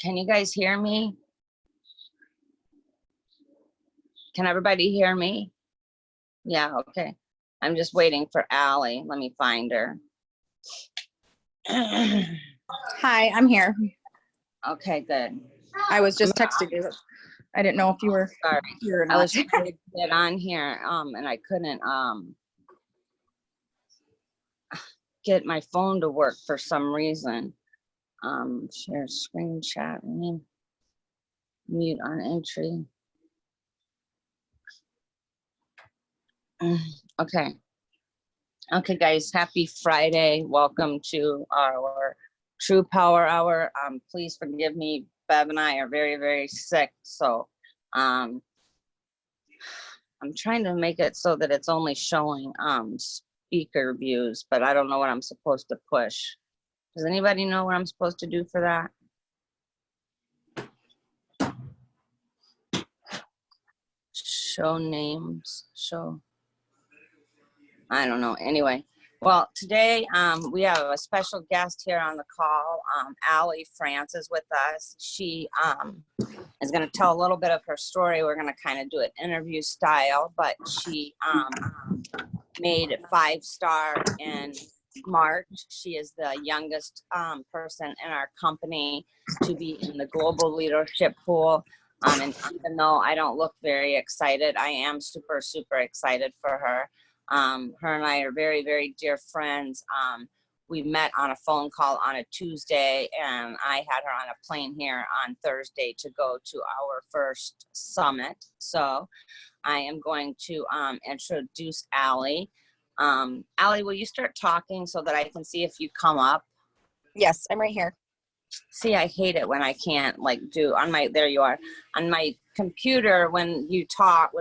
Can you guys hear me? Can everybody hear me? Yeah, okay. I'm just waiting for Allie. Let me find her. Hi, I'm here. Okay, good. I was just texting you. I didn't know if you were Sorry. here or I not. was trying to get on here, and I couldn't get my phone to work for some reason. Share screen chat. Mute on entry. Okay. Okay, guys, happy Friday. Welcome to our Tru Power Hour. Please forgive me. Bev and I are very, very sick. So I'm trying to make it so that it's only showing speaker views, but I don't know what I'm supposed to push. Does anybody know what I'm supposed to do for that? Show names, show. I don't know. Anyway, well, today we have a special guest here on the call. Allie France is with us. She is going to tell a little bit of her story. We're going to kind of do it interview style, but she made it 5-star in March. She is the youngest person in our company to be in the global leadership pool. And even though I don't look very excited, I am super, super excited for her. Her and I are very, very dear friends. We met on a phone call on a Tuesday, and I had her on a plane here on Thursday to go to our first summit. So I am going to introduce Allie. Allie, will you start talking so that I can see if you come up? Yes, I'm right here. See, I hate it when I can't like do on my, there you are, on my computer when we talk,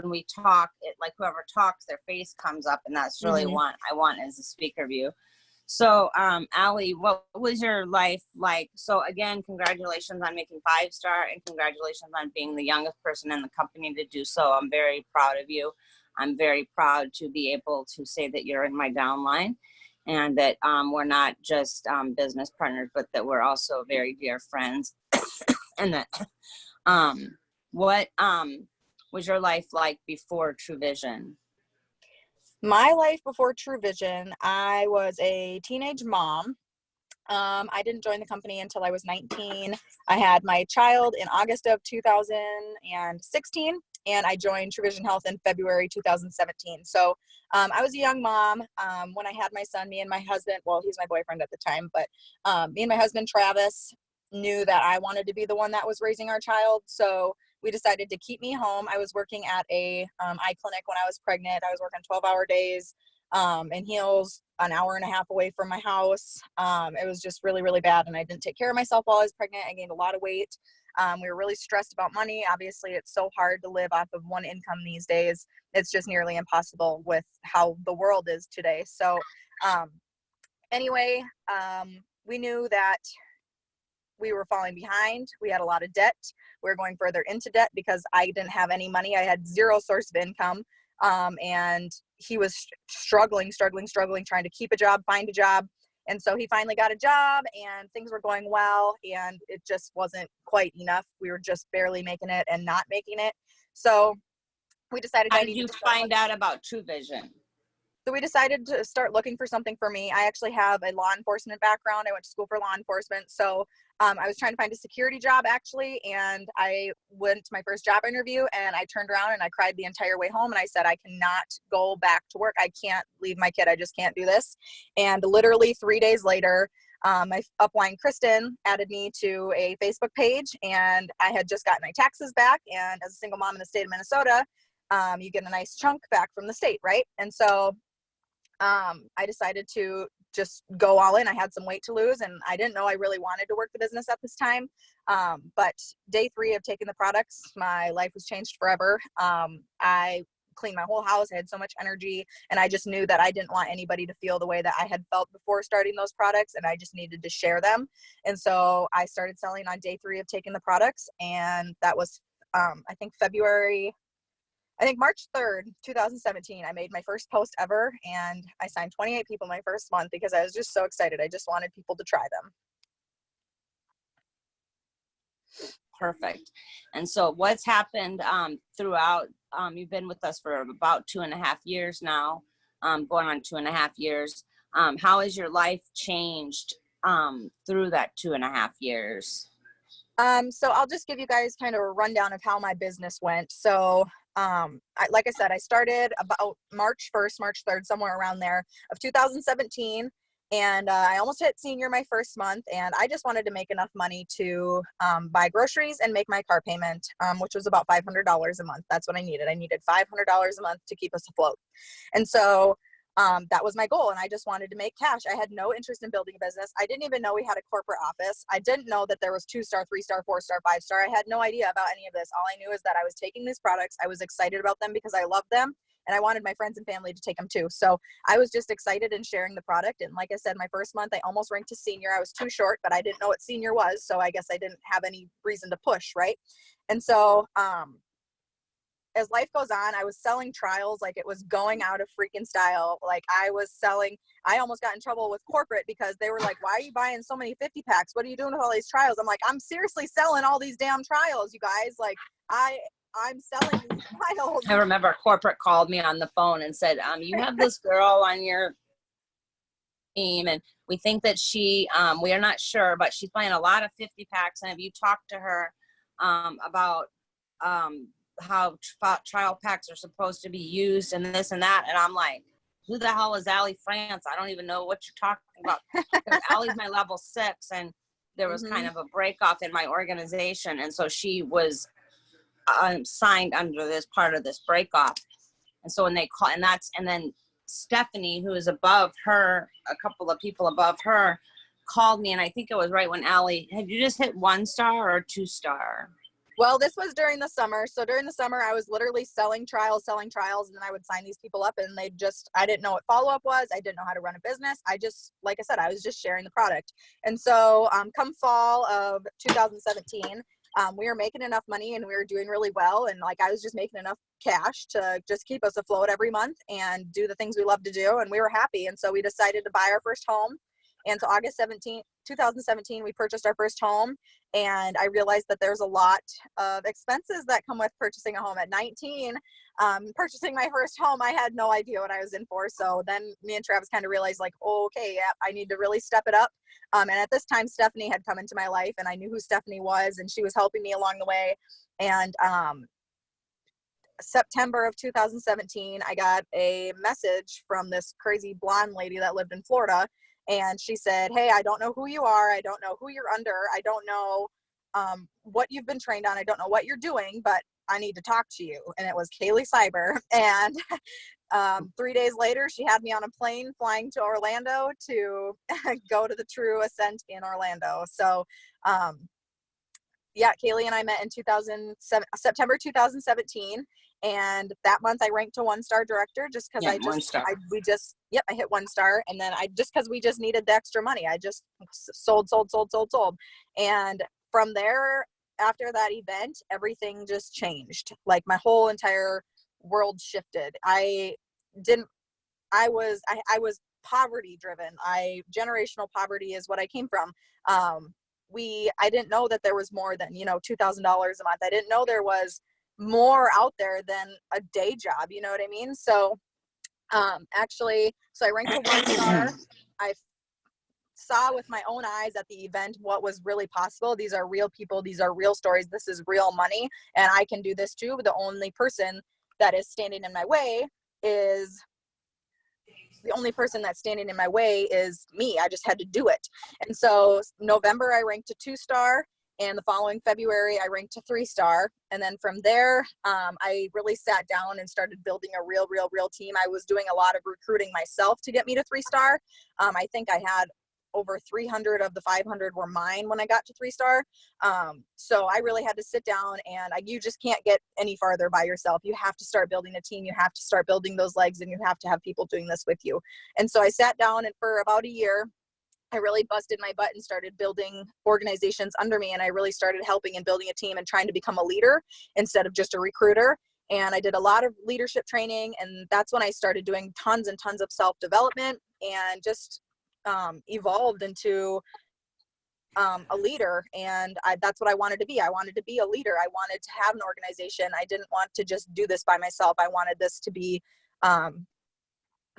it like whoever talks, their face comes up, and that's really what I want as a speaker view. So, Allie, what was your life like? So again, congratulations on making 5-star, and congratulations on being the youngest person in the company to do so. I'm very proud of you. I'm very proud to be able to say that you're in my downline, and that we're not just business partners, but that we're also very dear friends. And that, what was your life like before Tru Vision? My life before Tru Vision, I was a teenage mom. I didn't join the company until I was 19. I had my child in August of 2016, and I joined Tru Vision Health in February 2017. So I was a young mom when I had my son. Me and my husband, well, he's my boyfriend at the time, but me and my husband, Travis, knew that I wanted to be the one that was raising our child. So we decided to keep me home. I was working at a eye clinic when I was pregnant. I was working 12-hour days in heels, an hour and a half away from my house. It was just really, really bad. And I didn't take care of myself while I was pregnant. I gained a lot of weight. We were really stressed about money. Obviously, it's so hard to live off of one income these days. It's just nearly impossible with how the world is today. So anyway, we knew that we were falling behind. We had a lot of debt. We were going further into debt because I didn't have any money. I had zero source of income. And he was struggling, trying to keep a job, find a job. And so he finally got a job, and things were going well, and it just wasn't quite enough. We were just barely making it and not making it. So we decided. How did you find out about Tru Vision? So we decided to start looking for something for me. I actually have a law enforcement background. I went to school for law enforcement. So I was trying to find a security job actually. And I went to my first job interview, and I turned around and I cried the entire way home. And I said, I cannot go back to work. I can't leave my kid. I just can't do this. And literally 3 days later, my upline Kristen added me to a Facebook page, and I had just gotten my taxes back. And as a single mom in the state of Minnesota, you get a nice chunk back from the state, right? And so I decided to just go all in. I had some weight to lose, and I didn't know I really wanted to work the business at this time. But day 3 of taking the products, my life was changed forever. I cleaned my whole house. I had so much energy, and I just knew that I didn't want anybody to feel the way that I had felt before starting those products, and I just needed to share them. And so I started selling on day 3 of taking the products, and that was, I think February I think March 3rd, 2017, I made my first post ever, and I signed 28 people my first month because I was just so excited. I just wanted people to try them. Perfect. And so what's happened throughout, you've been with us for about 2.5 years now, going on 2.5 years. How has your life changed through that 2.5 years? So I'll just give you guys kind of a rundown of how my business went. So like I said, I started about March 1st, March 3rd, somewhere around there of 2017. And I almost hit senior my first month, and I just wanted to make enough money to buy groceries and make my car payment, which was about $500 a month. That's what I needed. I needed $500 a month to keep us afloat. And so that was my goal, and I just wanted to make cash. I had no interest in building a business. I didn't even know we had a corporate office. I didn't know that there was 2-star, 3-star, 4-star, 5-star. I had no idea about any of this. All I knew is that I was taking these products. I was excited about them because I loved them, and I wanted my friends and family to take them too. So I was just excited and sharing the product. And like I said, my first month, I almost ranked to senior. I was too short, but I didn't know what senior was. So I guess I didn't have any reason to push, right? And so as life goes on, I was selling trials like it was going out of freaking style. Like I almost got in trouble with corporate because they were like, why are you buying so many 50 packs? What are you doing with all these trials? I'm like, I'm seriously selling all these damn trials, you guys. Like I'm selling these trials. I remember corporate called me on the phone and said, you have this girl on your team, and we think that she, we are not sure, but she's buying a lot of 50 packs. And have you talked to her about how trial packs are supposed to be used and this and that? And I'm like, who the hell is Allie France? I don't even know what you're talking about. Because Allie's my level 6, and there was kind of a break off in my organization. And so she was signed under this part of this break off. And so when they call, and then Stephanie, who is above her, a couple of people above her, called me. And I think it was right when Allie, had you just hit 1-star or 2-star? Well, this was during the summer. So during the summer, I was literally selling trials, and then I would sign these people up, and I didn't know what follow-up was. I didn't know how to run a business. Like I said, I was just sharing the product. And so come fall of 2017, we were making enough money and we were doing really well. And like, I was just making enough cash to just keep us afloat every month and do the things we love to do. And we were happy. And so we decided to buy our first home. And so August 17th, 2017, we purchased our first home, and I realized that there's a lot of expenses that come with purchasing a home at 19. Purchasing my first home, I had no idea what I was in for. So then me and Travis kind of realized like, oh, okay, yeah, I need to really step it up. And at this time, Stephanie had come into my life, and I knew who Stephanie was, and she was helping me along the way. And September of 2017, I got a message from this crazy blonde lady that lived in Florida. And she said, hey, I don't know who you are. I don't know who you're under. I don't know what you've been trained on. I don't know what you're doing, but I need to talk to you. And it was Kaylee Cyber. And 3 days later, she had me on a plane flying to Orlando to go to the Tru Ascent in Orlando. So yeah, Kaylee and I met in September 2017. And that month I ranked to 1-star director just because I hit 1-star. And then because we just needed the extra money, I just sold. And from there, after that event, everything just changed. Like my whole entire world shifted. I was poverty driven. Generational poverty is what I came from. I didn't know that there was more than, $2,000 a month. I didn't know there was more out there than a day job. You know what I mean? So, so I ranked to 1-star. I saw with my own eyes at the event what was really possible. These are real people. These are real stories. This is real money, and I can do this too. But the only person that is standing in my way is me. I just had to do it. And so November, I ranked to 2-star. And the following February, I ranked to 3-star. And then from there, I really sat down and started building a real team. I was doing a lot of recruiting myself to get me to 3-star. I think I had over 300 of the 500 were mine when I got to 3-star. So I really had to sit down, and you just can't get any farther by yourself. You have to start building a team. You have to start building those legs, and you have to have people doing this with you. And so I sat down, and for about a year, I really busted my butt and started building organizations under me. And I really started helping and building a team and trying to become a leader instead of just a recruiter. and I did a lot of leadership training, and that's when I started doing tons and tons of self-development, and just evolved into a leader. And that's what I wanted to be. I wanted to be a leader. I wanted to have an organization. I didn't want to just do this by myself. I wanted this to be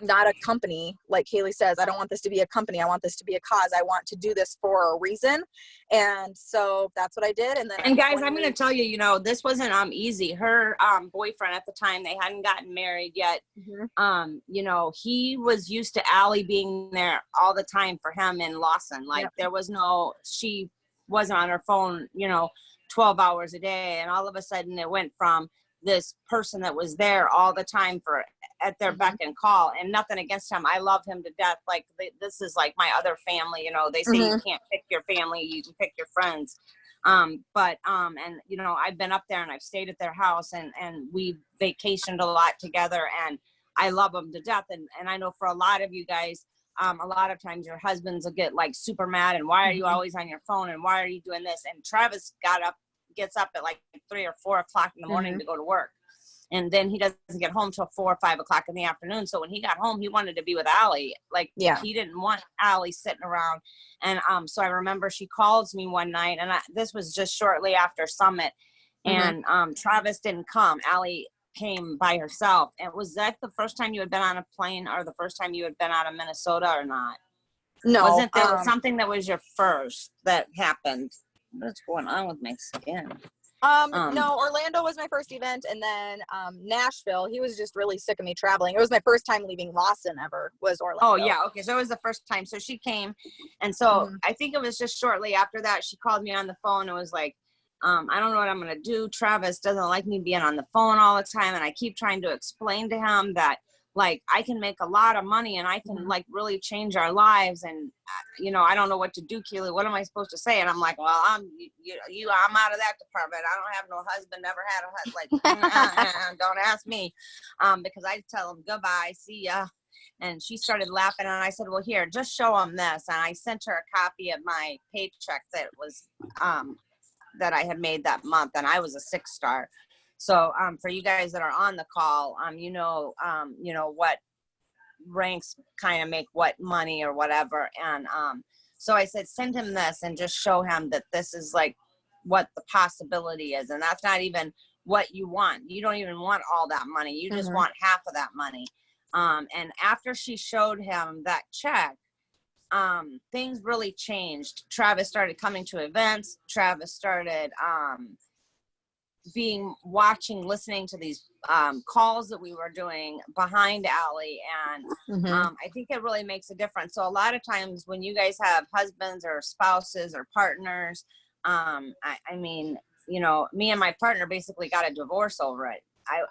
not a company. Like Kaylee says, I don't want this to be a company. I want this to be a cause. I want to do this for a reason. And so that's what I did. And then, and guys, I'm going to tell you, you know, this wasn't easy. Her boyfriend at the time, they hadn't gotten married yet. You know, he was used to Allie being there all the time for him in Lawson. Like there was no, she wasn't on her phone, you know, 12 hours a day. And all of a sudden it went from this person that was there all the time for at their beck and call, and nothing against him. I love him to death. Like this is like my other family, you know, they say you can't pick your family, you can pick your friends. And you know, I've been up there and I've stayed at their house, and we vacationed a lot together, and I love them to death. And I know for a lot of you guys, a lot of times your husbands will get like super mad, and why are you always on your phone, and why are you doing this? And Travis gets up at like 3 or 4 o'clock in the morning to go to work. And then he doesn't get home till 4 or 5 o'clock in the afternoon. So when he got home, he wanted to be with Allie. Like he didn't want Allie sitting around. And so I remember she calls me one night, and this was just shortly after Summit, and Travis didn't come. Allie came by herself. And was that the first time you had been on a plane, or the first time you had been out of Minnesota, or not? No. Wasn't there something that was your first that happened? What's going on with my skin? No, Orlando was my first event, and then Nashville, he was just really sick of me traveling. It was my first time leaving Lawson ever, was Orlando. Oh yeah, okay, so it was the first time. So she came, and so I think it was just shortly after that she called me on the phone and was like, I don't know what I'm gonna do. Travis doesn't like me being on the phone all the time, and I keep trying to explain to him that like I can make a lot of money and I can like really change our lives, and you know, I don't know what to do, Keely. What am I supposed to say? And I'm like, well, I'm out of that department. I don't have no husband, never had a husband. Like, don't ask me, because I tell him goodbye, see ya. And she started laughing, and I said, well, here, just show him this. And I sent her a copy of my paycheck that was that I had made that month, and I was a 6-star. So for you guys that are on the call, you know what ranks kind of make what money or whatever. And so I said, send him this and just show him that this is like what the possibility is. And that's not even what you want. You don't even want all that money. You just want half of that money. And after she showed him that check, things really changed. Travis started coming to events. Travis started listening to these calls that we were doing behind Allie, and I think it really makes a difference. So a lot of times when you guys have husbands or spouses or partners, I mean, you know, me and my partner basically got a divorce over it.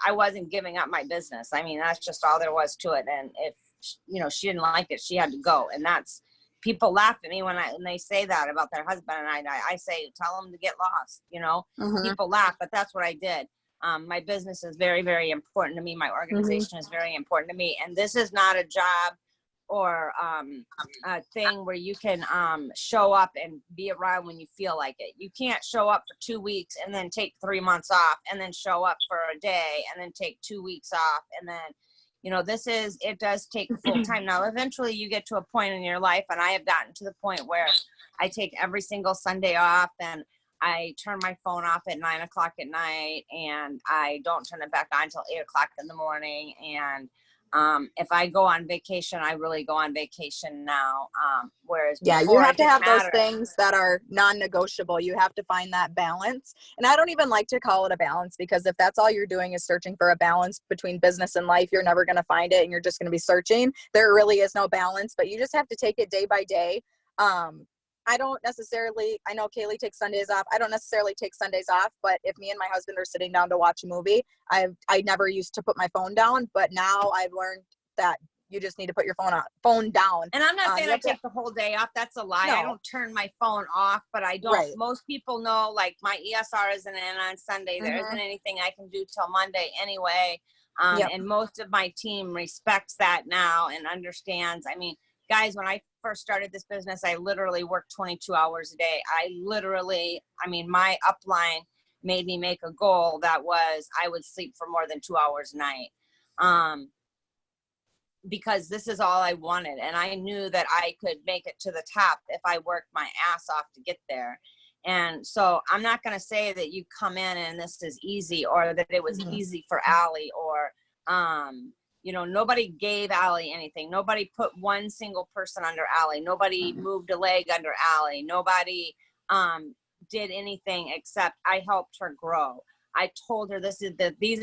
I wasn't giving up my business. I mean, that's just all there was to it. And if, you know, she didn't like it, she had to go. And that's, people laugh at me when they say that about their husband, and I say, tell them to get lost, you know. People laugh, but that's what I did. My business is very, very important to me. My organization is very important to me. And this is not a job or a thing where you can show up and be around when you feel like it. You can't show up for 2 weeks and then take 3 months off, and then show up for a day and then take 2 weeks off, and then, you know, it does take full time. Now, eventually you get to a point in your life, and I have gotten to the point where I take every single Sunday off, and I turn my phone off at 9 o'clock at night, and I don't turn it back on until 8 o'clock in the morning. And if I go on vacation, I really go on vacation now. Whereas you have to have those things that are non-negotiable. You have to find that balance. And I don't even like to call it a balance, because if that's all you're doing is searching for a balance between business and life, you're never going to find it, and you're just going to be searching. There really is no balance, but you just have to take it day by day. I know Kaylee takes Sundays off. I don't necessarily take Sundays off, but if me and my husband are sitting down to watch a movie, I never used to put my phone down, but now I've learned that you just need to put your phone down. And I'm not saying I take the whole day off. That's a lie. No. I don't turn my phone off, but I don't. Right. Most people know, like, my ESR isn't in on Sunday. There isn't anything I can do till Monday anyway. And most of my team respects that now and understands. I mean, guys, when I first started this business, I literally worked 22 hours a day. My upline made me make a goal that was I would sleep for more than 2 hours a night. Because this is all I wanted. And I knew that I could make it to the top if I worked my ass off to get there. And so I'm not going to say that you come in and this is easy, or that it was easy for Allie, or, you know, nobody gave Allie anything. Nobody put one single person under Allie. Nobody moved a leg under Allie. Nobody did anything except I helped her grow. I told her these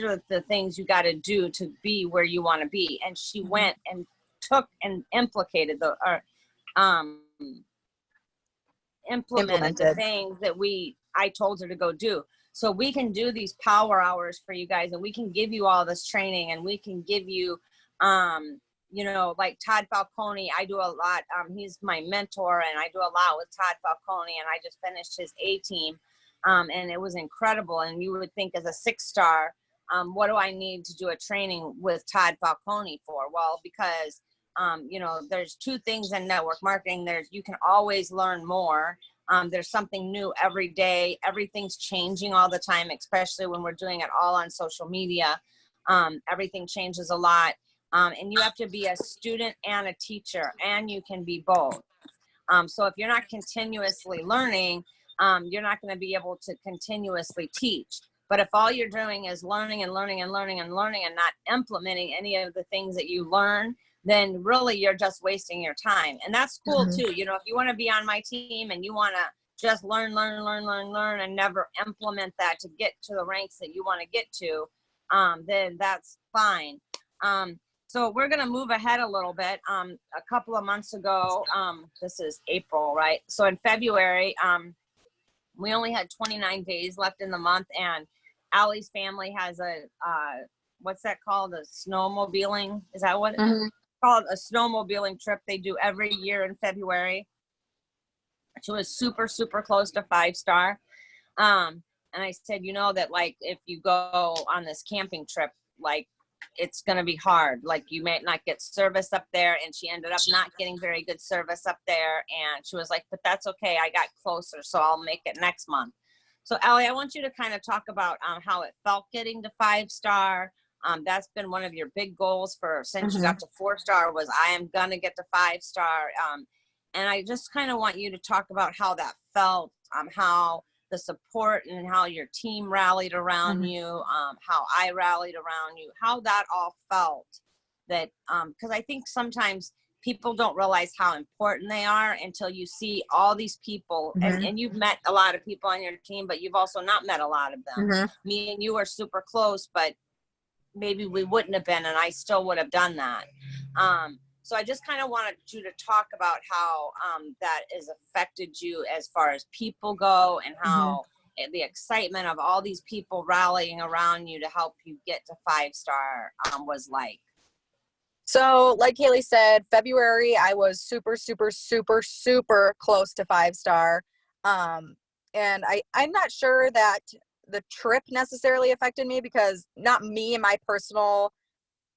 are the things you got to do to be where you want to be. And she went and took and implemented the things that I told her to go do. So we can do these power hours for you guys, and we can give you all this training, and we can give you, you know, like Todd Falcone, I do a lot. He's my mentor, and I do a lot with Todd Falcone, and I just finished his A-team. And it was incredible. And you would think as a 6-star, what do I need to do a training with Todd Falcone for? Well, because, you know, there's two things in network marketing. You can always learn more. There's something new every day. Everything's changing all the time, especially when we're doing it all on social media. Everything changes a lot. And you have to be a student and a teacher, and you can be both. So if you're not continuously learning, you're not going to be able to continuously teach. But if all you're doing is learning and learning and learning and learning and not implementing any of the things that you learn, then really you're just wasting your time. And that's cool too. You know, if you want to be on my team and you want to just learn and never implement that to get to the ranks that you want to get to, then that's fine. So we're going to move ahead a little bit. A couple of months ago, this is April, right? So in February, we only had 29 days left in the month, and Allie's family has a, what's that called? A snowmobiling? Is that what it's called? A snowmobiling trip they do every year in February. She was super, super close to 5-star. And I said, you know, that like, if you go on this camping trip, like, it's going to be hard. Like, you may not get service up there. And she ended up not getting very good service up there. And she was like, but that's okay. I got closer, so I'll make it next month. So Allie, I want you to kind of talk about how it felt getting to 5-star. That's been one of your big goals since you got to 4-star, was I am going to get to 5-star. And I just kind of want you to talk about how that felt, how the support and how your team rallied around you, how I rallied around you, how that all felt. That because I think sometimes people don't realize how important they are until you see all these people, and you've met a lot of people on your team, but you've also not met a lot of them. Me and you are super close, but maybe we wouldn't have been, and I still would have done that. So I just kind of wanted you to talk about how that has affected you as far as people go, and how the excitement of all these people rallying around you to help you get to 5-star was like. So like Haley said, February, I was super, super, super, super close to 5-star. And I'm not sure that the trip necessarily affected me, because not me and my personal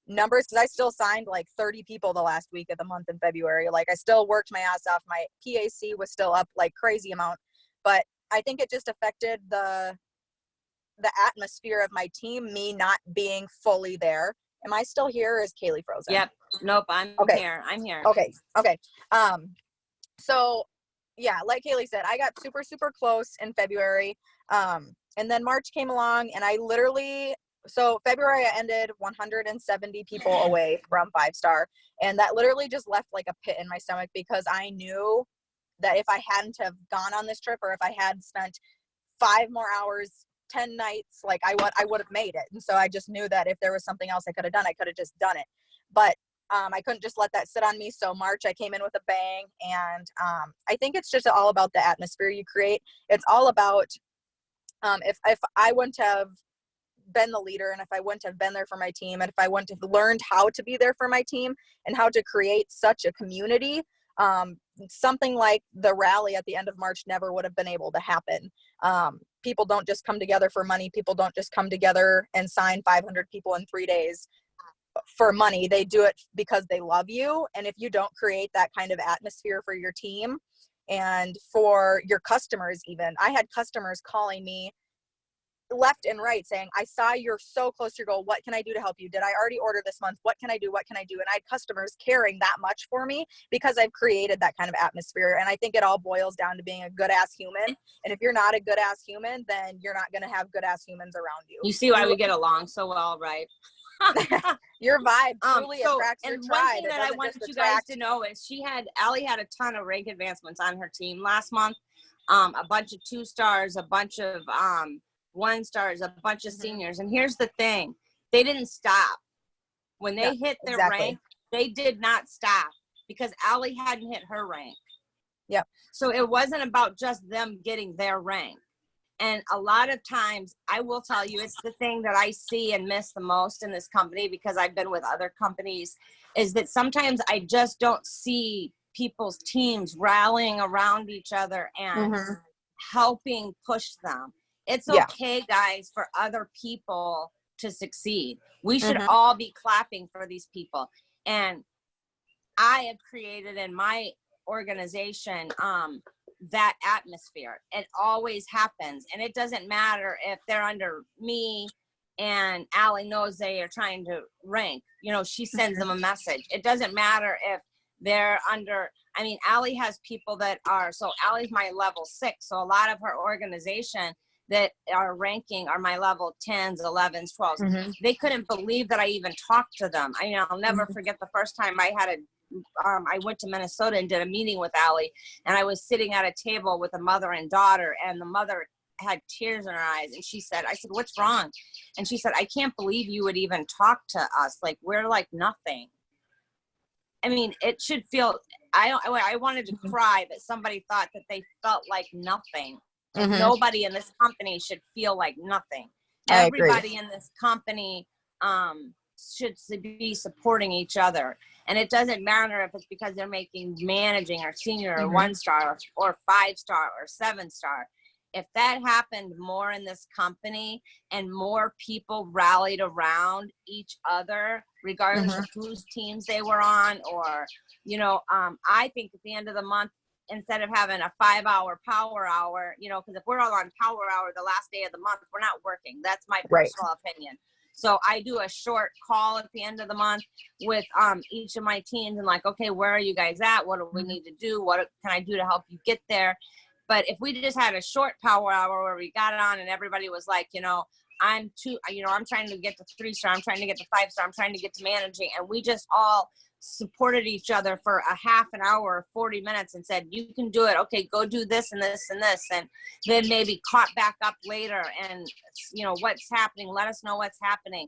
numbers, because I still signed like 30 people the last week of the month in February. Like, I still worked my ass off. My PAC was still up like crazy amount, but I think it just affected the atmosphere of my team, me not being fully there. Am I still here, or is Kaylee frozen? Yep. Nope. I'm here. I'm here. Okay. So yeah, like Kaylee said, I got super, super close in February. And then March came along, and I literally, so February I ended 170 people away from 5-star. And that literally just left like a pit in my stomach, because I knew that if I hadn't have gone on this trip, or if I had spent 5 more hours, 10 nights, like I would have made it. And so I just knew that if there was something else I could have done, I could have just done it. But I couldn't just let that sit on me. So March, I came in with a bang. And I think it's just all about the atmosphere you create. It's all about, if I wouldn't have been the leader, and if I wouldn't have been there for my team, and if I wouldn't have learned how to be there for my team and how to create such a community, something like the rally at the end of March never would have been able to happen. People don't just come together for money. People don't just come together and sign 500 people in 3 days for money. They do it because they love you. And if you don't create that kind of atmosphere for your team and for your customers, even, I had customers calling me left and right saying, I saw you're so close to your goal. What can I do to help you? Did I already order this month? What can I do? What can I do? And I had customers caring that much for me because I've created that kind of atmosphere. And I think it all boils down to being a good ass human. And if you're not a good ass human, then you're not going to have good ass humans around you. You see why we get along so well, right? Your vibe truly attracts your and tribe. one thing that I wanted you guys to know is Allie had a ton of rank advancements on her team last month. A bunch of 2 stars, a bunch of 1 stars, a bunch of seniors. And here's the thing, they didn't stop. When they hit their rank, they did not stop because Allie hadn't hit her rank. Yep. So it wasn't about just them getting their rank. And a lot of times, I will tell you, it's the thing that I see and miss the most in this company, because I've been with other companies, is that sometimes I just don't see people's teams rallying around each other and helping push them. It's okay, guys, for other people to succeed. We should all be clapping for these people. And I have created in my organization that atmosphere. It always happens. And it doesn't matter if they're under me and Allie knows they are trying to rank. You know, she sends them a message. It doesn't matter if they're under, I mean, Allie has people that are, so Allie's my level 6. So a lot of her organization that are ranking are my level 10s, 11s, 12s. They couldn't believe that I even talked to them. I'll never forget the first time I had I went to Minnesota and did a meeting with Allie, and I was sitting at a table with a mother and daughter, and the mother had tears in her eyes, and I said, what's wrong? And she said, I can't believe you would even talk to us. Like, we're like nothing. I mean, it should feel, I wanted to cry that somebody thought that they felt like nothing. And nobody in this company should feel like nothing. Everybody in this company should be supporting each other. And it doesn't matter if it's because they're managing or senior or 1 star or 5 star or 7 star. If that happened more in this company and more people rallied around each other, regardless of whose teams they were on, or, I think at the end of the month, instead of having a 5-hour power hour, because if we're all on power hour the last day of the month, we're not working. That's my personal opinion. So I do a short call at the end of the month with each of my teams and like, okay, where are you guys at? What do we need to do? What can I do to help you get there? But if we just had a short power hour where we got it on and everybody was like, I'm trying to get to 3 star, I'm trying to get to 5 star, I'm trying to get to managing. And we just all supported each other for a half an hour, 40 minutes and said, you can do it. Okay, go do this and this and this. And then maybe caught back up later and, what's happening. Let us know what's happening.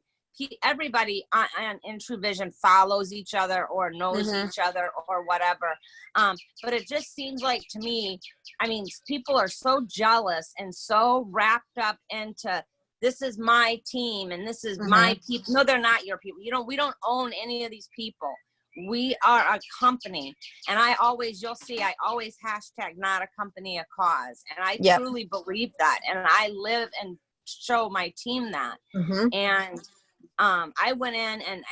Everybody in Tru Vision follows each other or knows each other or whatever. But it just seems like to me, people are so jealous and so wrapped up into this is my team and this is my people. No, they're not your people. We don't own any of these people. We are a company. And you'll see, I always hashtag not a company, a cause. And I truly believe that. And I live and show my team that. And I went in and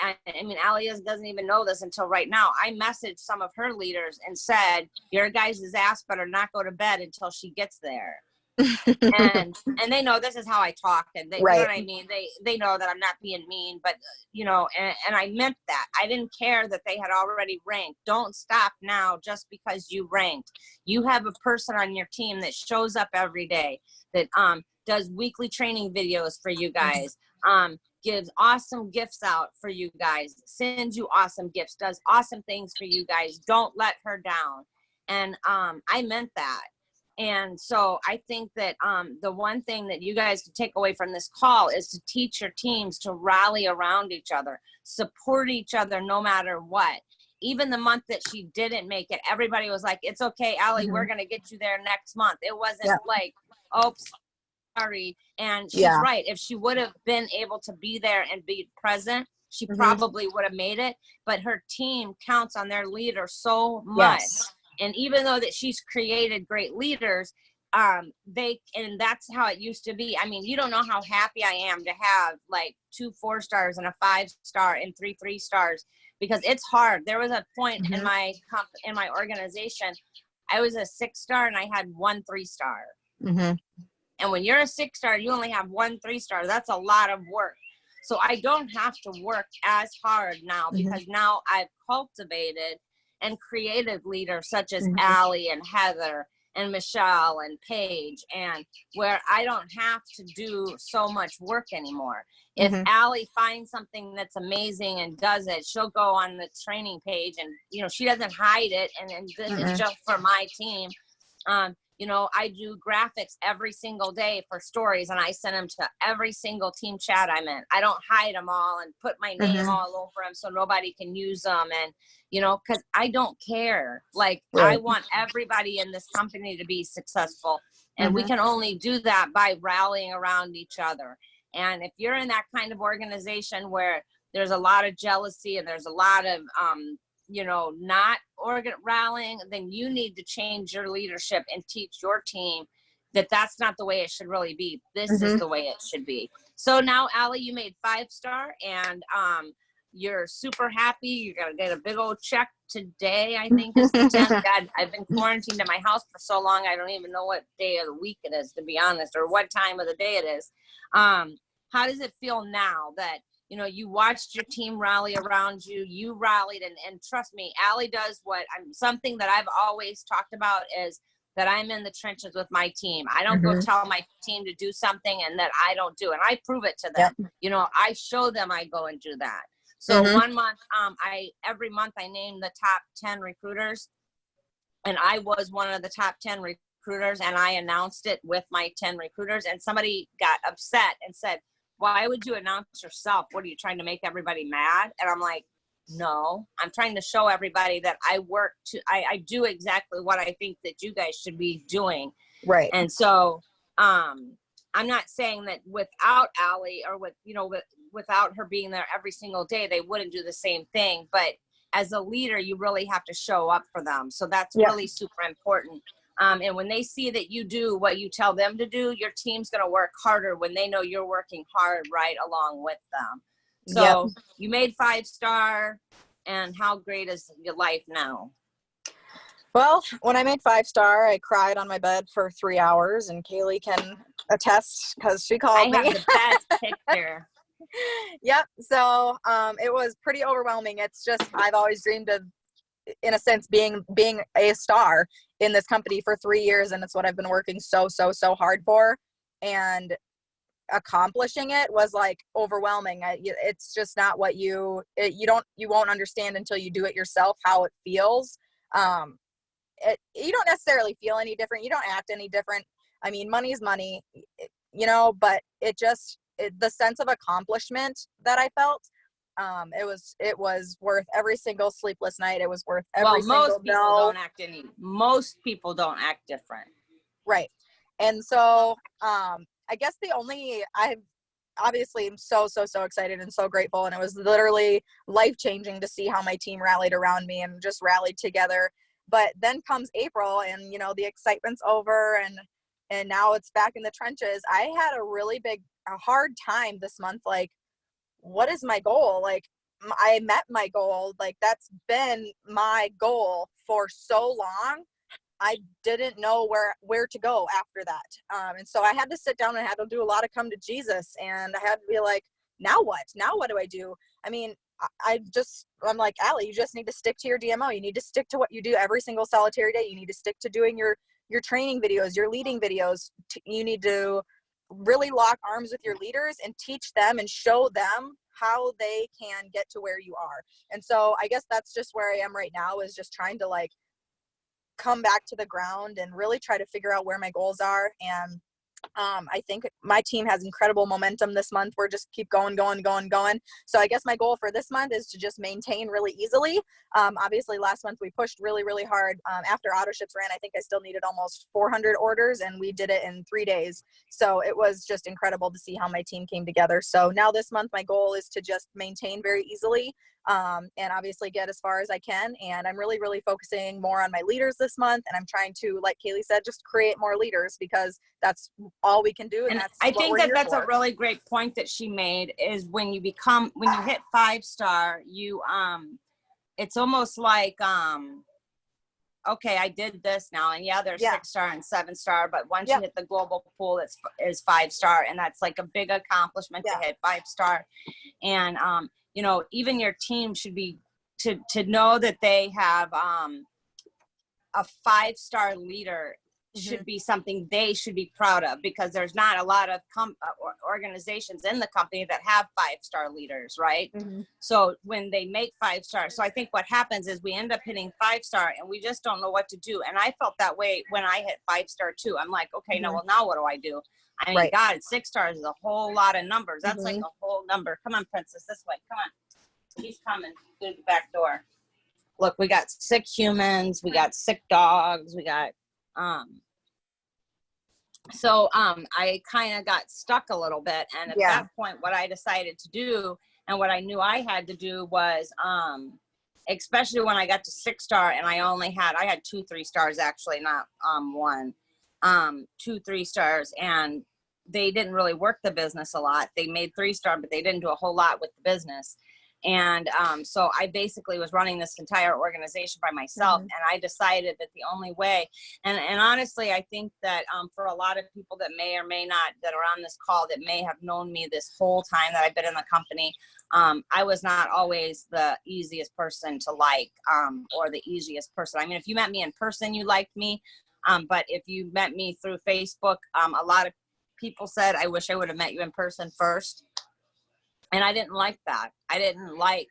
Allie doesn't even know this until right now. I messaged some of her leaders and said, your guys' ass better not go to bed until she gets there. and they know this is how I talk, and they, you know what I mean? They know that I'm not being mean, but and I meant that. I didn't care that they had already ranked. Don't stop now just because you ranked. You have a person on your team that shows up every day, that does weekly training videos for you guys, gives awesome gifts out for you guys, sends you awesome gifts, does awesome things for you guys. Don't let her down. And I meant that. And so I think that the one thing that you guys can take away from this call is to teach your teams to rally around each other, support each other no matter what. Even the month that she didn't make it, everybody was like, it's okay, Allie, we're going to get you there next month. It wasn't like, oops, sorry. And she's right. If she would have been able to be there and be present, she probably would have made it. But her team counts on their leader so much. And even though that she's created great leaders, and that's how it used to be. You don't know how happy I am to have like 2 4 stars and a 5 star and 3 3 stars, because it's hard. There was a point in my organization, I was a 6 star and I had 1 3 star. And when you're a 6-star, you only have 1 3-star. That's a lot of work. So I don't have to work as hard now because now I've cultivated and created leaders such as Allie and Heather and Michelle and Paige, and where I don't have to do so much work anymore. If Allie finds something that's amazing and does it, she'll go on the training page and, you know, she doesn't hide it. And this is just for my team. You know, I do graphics every single day for stories, and I send them to every single team chat I'm in. I don't hide them all and put my name all over them so nobody can use them. And, you know, because I don't care. Like, I want everybody in this company to be successful. And we can only do that by rallying around each other. And if you're in that kind of organization where there's a lot of jealousy and there's a lot of, you know, not rallying, then you need to change your leadership and teach your team that that's not the way it should really be. This is the way it should be. So now, Allie, you made 5-star, and you're super happy. You're going to get a big old check today, I think is the 10th. God, I've been quarantined in my house for so long, I don't even know what day of the week it is, to be honest, or what time of the day it is. How does it feel now that, you know, you watched your team rally around you, you rallied, and trust me, Allie does something that I've always talked about is that I'm in the trenches with my team. I don't go tell my team to do something and that I don't do, and I prove it to them. You know, I show them I go and do that. So 1 month, every month I name the top 10 recruiters, and I was one of the top 10 recruiters, and I announced it with my 10 recruiters, and somebody got upset and said, why would you announce yourself? What, are you trying to make everybody mad? And I'm like, no, I'm trying to show everybody that I do exactly what I think that you guys should be doing. Right. And so, I'm not saying that without Allie or without her being there every single day, they wouldn't do the same thing. But as a leader, you really have to show up for them. So that's really super important. And when they see that you do what you tell them to do, your team's going to work harder when they know you're working hard right along with them. So you made 5-star, and how great is your life now? Well, when I made 5-star, I cried on my bed for 3 hours, and Kaylee can attest because she called me. I have the best picture. So it was pretty overwhelming. It's just, I've always dreamed of, in a sense, being a star in this company for 3 years, and it's what I've been working so hard for, and accomplishing it was like overwhelming. It's just not what you won't understand until you do it yourself how it feels. You don't necessarily feel any different, you don't act any different. I mean, money's money, you know, but the sense of accomplishment that I felt, it was worth every single sleepless night. It was worth every single no. Most people don't act different. Right. And so, I guess I've obviously am so excited and so grateful. And it was literally life-changing to see how my team rallied around me and just rallied together. But then comes April, and, you know, the excitement's over, and now it's back in the trenches. I had a hard time this month. Like, what is my goal? Like, I met my goal. Like, that's been my goal for so long. I didn't know where to go after that. And so I had to sit down and I had to do a lot of come to Jesus, and I had to be like, now what? Now what do I do? I mean, I'm like, Allie, you just need to stick to your DMO. You need to stick to what you do every single solitary day. You need to stick to doing your training videos, your leading videos. You need to really lock arms with your leaders and teach them and show them how they can get to where you are. And so I guess that's just where I am right now, is just trying to like come back to the ground and really try to figure out where my goals are. And I think my team has incredible momentum this month. We're just keep going. So I guess my goal for this month is to just maintain really easily. Obviously last month we pushed really hard. After auto ships ran, I think I still needed almost 400 orders, and we did it in 3 days. So it was just incredible to see how my team came together. So now this month, my goal is to just maintain very easily, and obviously get as far as I can. And I'm really focusing more on my leaders this month. And I'm trying to, like Kaylee said, just create more leaders, because that's all we can do. And that's I think that's a really great point that she made, is when you hit 5-star, you, it's almost like, okay, I did this now. And yeah, there's 6-star and 7-star, but once Yep. you hit the global pool, is 5-star. And that's like a big accomplishment to hit 5-star. And, you know, even your team should be to know that they have, a 5-star leader should be something they should be proud of, because there's not a lot of organizations in the company that have 5-star leaders, right? So when they make 5-star, so I think what happens is we end up hitting 5-star and we just don't know what to do. And I felt that way when I hit 5-star too. I'm like, okay, now what do I do? I mean, God, 6 stars is a whole lot of numbers. That's like a whole number. Come on, princess, this way. Come on. He's coming through the back door. Look, we got sick humans, we got sick dogs, we got, I kind of got stuck a little bit. And at that point, what I decided to do and what I knew I had to do was, especially when I got to 6-star and I had 2 3-stars actually, not, 1, 2 3-stars, and they didn't really work the business a lot. They made 3-star, but they didn't do a whole lot with the business. And so I basically was running this entire organization by myself. And I decided that the only way, and honestly, I think that for a lot of people that may or may not, that are on this call, that may have known me this whole time that I've been in the company, I was not always the easiest person to like, or the easiest person. I mean, if you met me in person, you liked me. But if you met me through Facebook, a lot of people said, I wish I would have met you in person first. And I didn't like that. I didn't like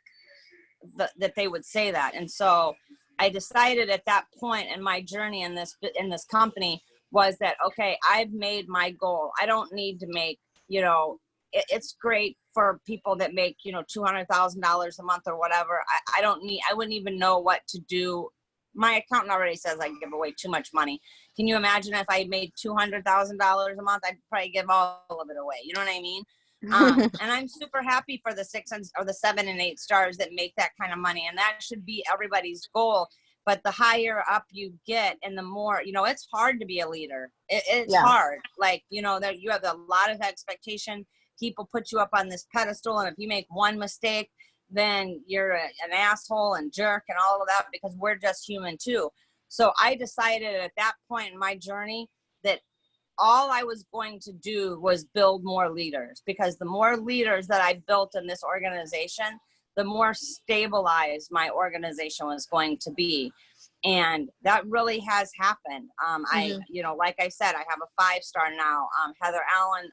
that they would say that. And so I decided at that point in my journey in this company was that, okay, I've made my goal. I don't need to make, you know, it's great for people that make, you know, $200,000 a month or whatever. I wouldn't even know what to do. My accountant already says I give away too much money. Can you imagine if I made $200,000 a month? I'd probably give all of it away. You know what I mean? And I'm super happy for the 6 or the 7 and 8 stars that make that kind of money. And that should be everybody's goal. But the higher up you get and the more, you know, it's hard to be a leader. It's hard. Like, you know, that you have a lot of expectation. People put you up on this pedestal. And if you make one mistake, then you're an asshole and jerk and all of that, because we're just human too. So I decided at that point in my journey that all I was going to do was build more leaders, because the more leaders that I built in this organization, the more stabilized my organization was going to be. And that really has happened. I, you know, like I said, I have a 5-star now. Heather Allen,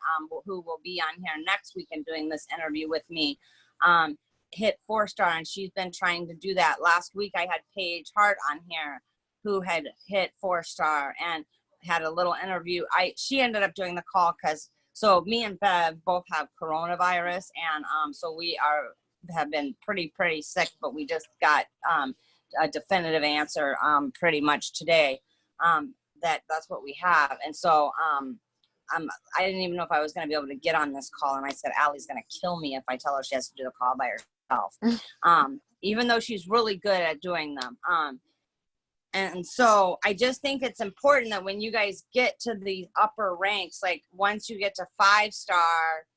who will be on here next week and doing this interview with me, hit 4-star, and she's been trying to do that. Last week I had Paige Hart on here who had hit 4-star and had a little interview. She ended up doing the call so me and Bev both have coronavirus, and so we have been pretty sick, but we just got a definitive answer pretty much today that's what we have. And so I didn't even know if I was going to be able to get on this call, and I said Allie's going to kill me if I tell her she has to do the call by herself, even though she's really good at doing them. And so I just think it's important that when you guys get to the upper ranks, like once you get to 5-star,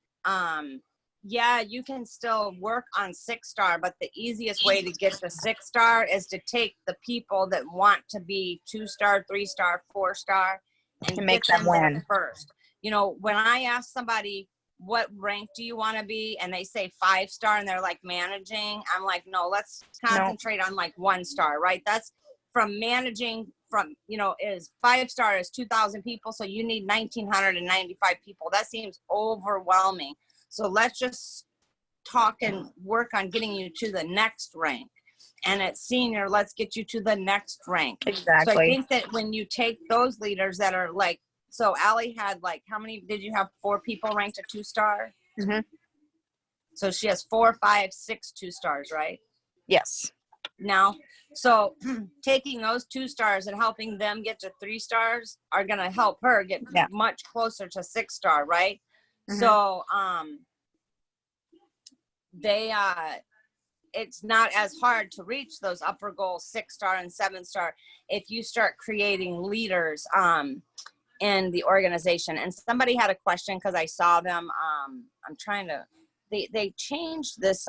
you can still work on 6-star, but the easiest way to get to 6-star is to take the people that want to be 2-star, 3-star, 4-star and make them win first. You know, when I ask somebody, what rank do you want to be? And they say 5-star and they're like managing. I'm like, no, let's concentrate on like 1-star, right? That's from managing from, you know, is 5-star is 2,000 people. So you need 1,995 people. That seems overwhelming. So let's just talk and work on getting you to the next rank. And at senior, let's get you to the next rank. Exactly. So I think that when you take those leaders that are like, so Allie had like, how many did you have? 4 people ranked at 2-star? So she has 4, 5, 6 2-stars, right? Yes. Now, so taking those 2-stars and helping them get to 3-stars are going to help her get much closer to 6-star, right? So, it's not as hard to reach those upper goals, 6-star and 7-star, if you start creating leaders, in the organization. And somebody had a question, cause I saw them, I'm trying to, they changed this,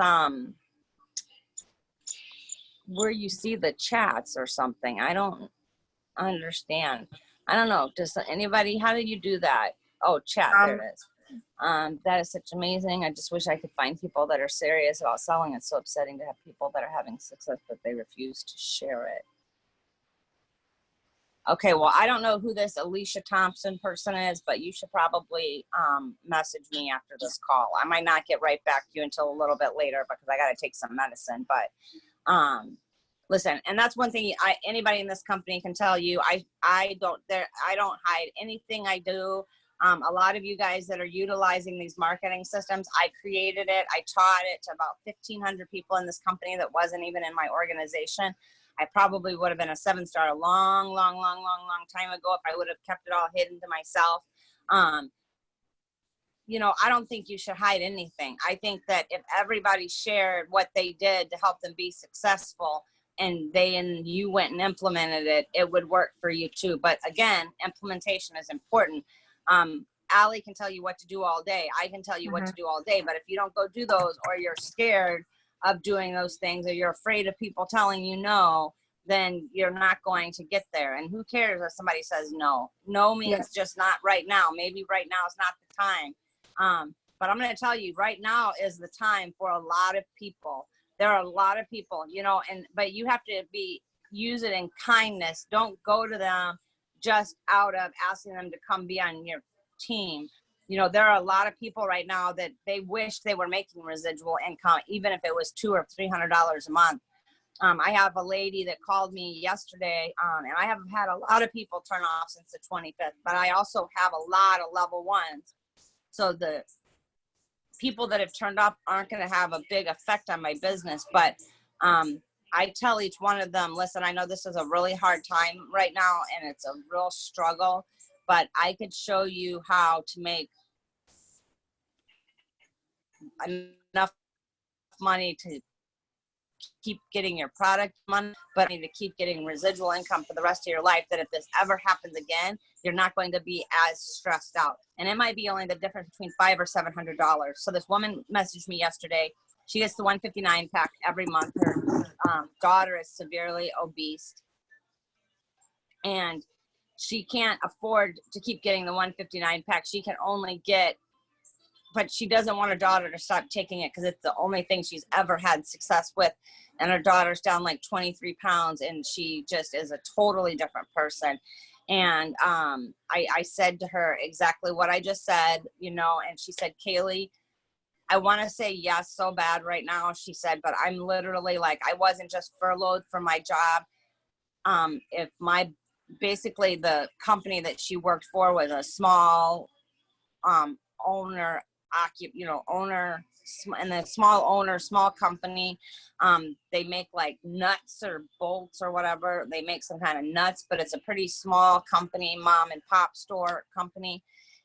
where you see the chats or something. I don't, understand. I don't know. Does anybody, how did you do that? Oh, chat, there it is. That is such amazing. I just wish I could find people that are serious about selling. It's so upsetting to have people that are having success, but they refuse to share it. Okay, well, I don't know who this Alicia Thompson person is, but you should probably message me after this call. I might not get right back to you until a little bit later because I got to take some medicine. But listen, and that's one thing anybody in this company can tell you. I don't hide anything I do. A lot of you guys that are utilizing these marketing systems, I created it. I taught it to about 1,500 people in this company that wasn't even in my organization. I probably would have been a 7-star a long time ago if I would have kept it all hidden to myself. You know, I don't think you should hide anything. I think that if everybody shared what they did to help them be successful and you went and implemented it, it would work for you too. But again, implementation is important. Allie can tell you what to do all day. I can tell you what to do all day, but if you don't go do those, or you're scared of doing those things, or you're afraid of people telling you no, then you're not going to get there. And who cares if somebody says no? No means just not right now. Maybe right now is not the time. But I'm going to tell you, right now is the time for a lot of people. There are a lot of people, you know, but you have to use it in kindness. Don't go to them just out of asking them to come be on your team. You know, there are a lot of people right now that they wish they were making residual income, even if it was $200 or $300 a month. I have a lady that called me yesterday, and I have had a lot of people turn off since the 25th, but I also have a lot of level ones. So the people that have turned off aren't going to have a big effect on my business, but I tell each one of them, listen, I know this is a really hard time right now, and it's a real struggle, but I could show you how to make enough money to keep getting your product money, but to keep getting residual income for the rest of your life, that if this ever happens again, you're not going to be as stressed out. And it might be only the difference between $500 or $700. So this woman messaged me yesterday. She gets the 159 pack every month. Her daughter is severely obese, and she can't afford to keep getting the 159 pack. She can only get, but she doesn't want her daughter to stop taking it because it's the only thing she's ever had success with. And her daughter's down like 23 pounds, and she just is a totally different person. And I said to her exactly what I just said, you know, and she said, Kaylee, I want to say yes so bad right now, she said, but I'm literally like, I wasn't just furloughed from my job. If basically the company that she worked for was a small owner, and the small company, they make like nuts or bolts or whatever. They make some kind of nuts, but it's a pretty small company, mom and pop store company.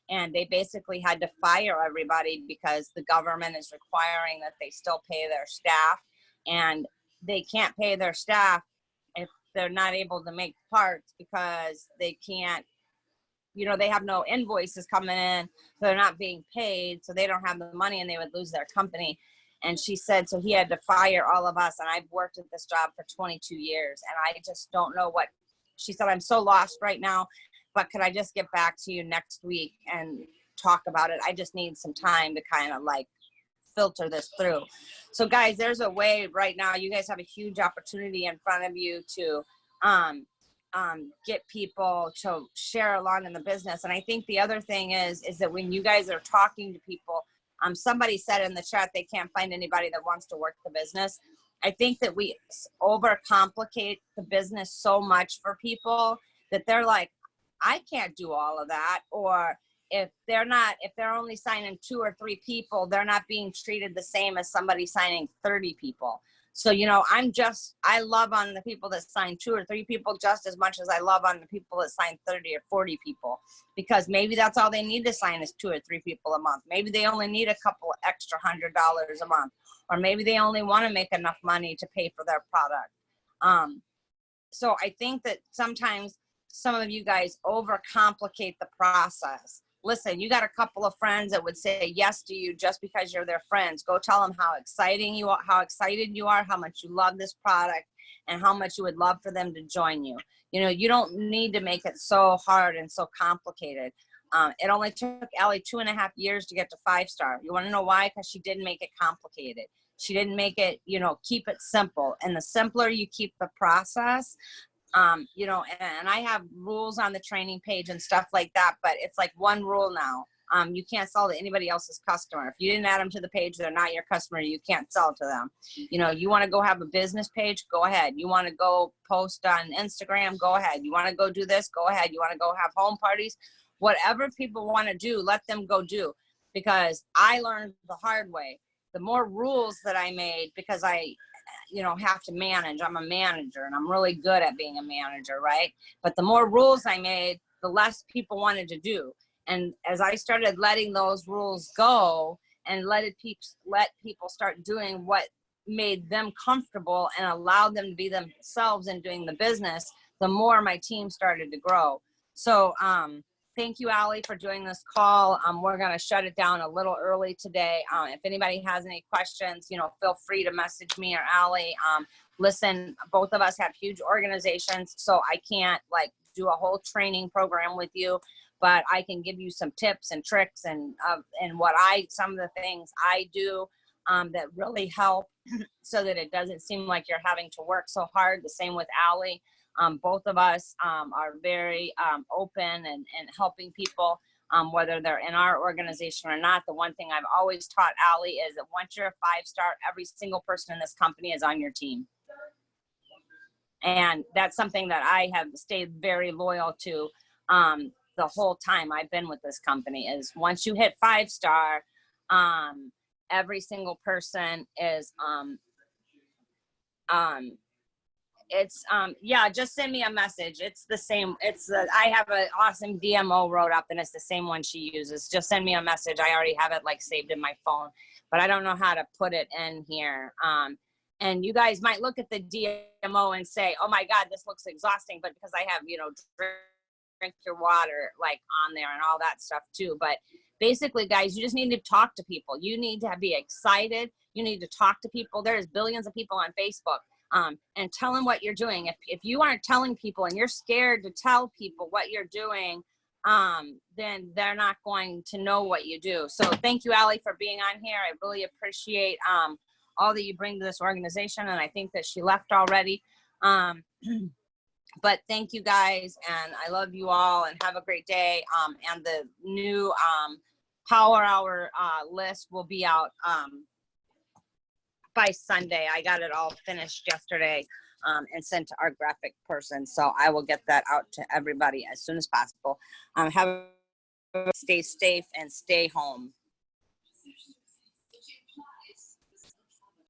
And they basically had to fire everybody because the government is requiring that they still pay their staff, and they can't pay their staff if they're not able to make parts because they can't, you know, they have no invoices coming in, so they're not being paid, so they don't have the money, and they would lose their company. And she said, so he had to fire all of us, and I've worked at this job for 22 years, and I just don't know what, she said, I'm so lost right now, but could I just get back to you next week and talk about it? I just need some time to kind of like filter this through. So guys, there's a way right now. You guys have a huge opportunity in front of you to get people to share along in the business. And I think the other thing is that when you guys are talking to people, somebody said in the chat they can't find anybody that wants to work the business. I think that we overcomplicate the business so much for people that they're like, I can't do all of that. Or if they're only signing 2 or 3 people, they're not being treated the same as somebody signing 30 people. So, you know, I love on the people that sign 2 or 3 people just as much as I love on the people that sign 30 or 40 people, because maybe that's all they need to sign is 2 or 3 people a month. Maybe they only need a couple extra $100 a month, or maybe they only want to make enough money to pay for their product. So I think that sometimes some of you guys overcomplicate the process. Listen, you got a couple of friends that would say yes to you just because you're their friends. Go tell them how excited you are, how much you love this product, and how much you would love for them to join you. You know, you don't need to make it so hard and so complicated. It only took Allie 2.5 years to get to 5-star. You want to know why? Because she didn't make it complicated. She didn't make it, you know, keep it simple. And the simpler you keep the process, you know, and I have rules on the training page and stuff like that, but it's like one rule now. You can't sell to anybody else's customer. If you didn't add them to the page, they're not your customer. You can't sell to them. You know, you want to go have a business page, go ahead. You want to go post on Instagram, go ahead. You want to go do this, go ahead. You want to go have home parties, whatever people want to do, let them go do. Because I learned the hard way. The more rules that I made, because I, you know, have to manage. I'm a manager and I'm really good at being a manager, right? But the more rules I made, the less people wanted to do. And as I started letting those rules go and let people start doing what made them comfortable and allowed them to be themselves in doing the business, the more my team started to grow. So thank you, Allie, for doing this call. We're going to shut it down a little early today. If anybody has any questions, you know, feel free to message me or Allie. Listen, both of us have huge organizations, so I can't like do a whole training program with you, but I can give you some tips and tricks and some of the things I do that really help so that it doesn't seem like you're having to work so hard. The same with Allie. Both of us are very open and helping people, whether they're in our organization or not. The one thing I've always taught Allie is that once you're a 5-star, every single person in this company is on your team. And that's something that I have stayed very loyal to the whole time I've been with this company, is once you hit 5-star, every single person is yeah, just send me a message. It's the same. I have an awesome DMO wrote up and it's the same one she uses. Just send me a message. I already have it like saved in my phone, but I don't know how to put it in here. And you guys might look at the DMO and say, oh my God, this looks exhausting. But because I have, you know, drink your water like on there and all that stuff too. But basically, guys, you just need to talk to people. You need to be excited. You need to talk to people. There's billions of people on Facebook. And tell them what you're doing. If you aren't telling people and you're scared to tell people what you're doing, then they're not going to know what you do. So thank you, Allie, for being on here. I really appreciate all that you bring to this organization. And I think that she left already. But thank you, guys. And I love you all and have a great day. And the new Power Hour list will be out by Sunday. I got it all finished yesterday and sent to our graphic person. So I will get that out to everybody as soon as possible. Stay safe and stay home.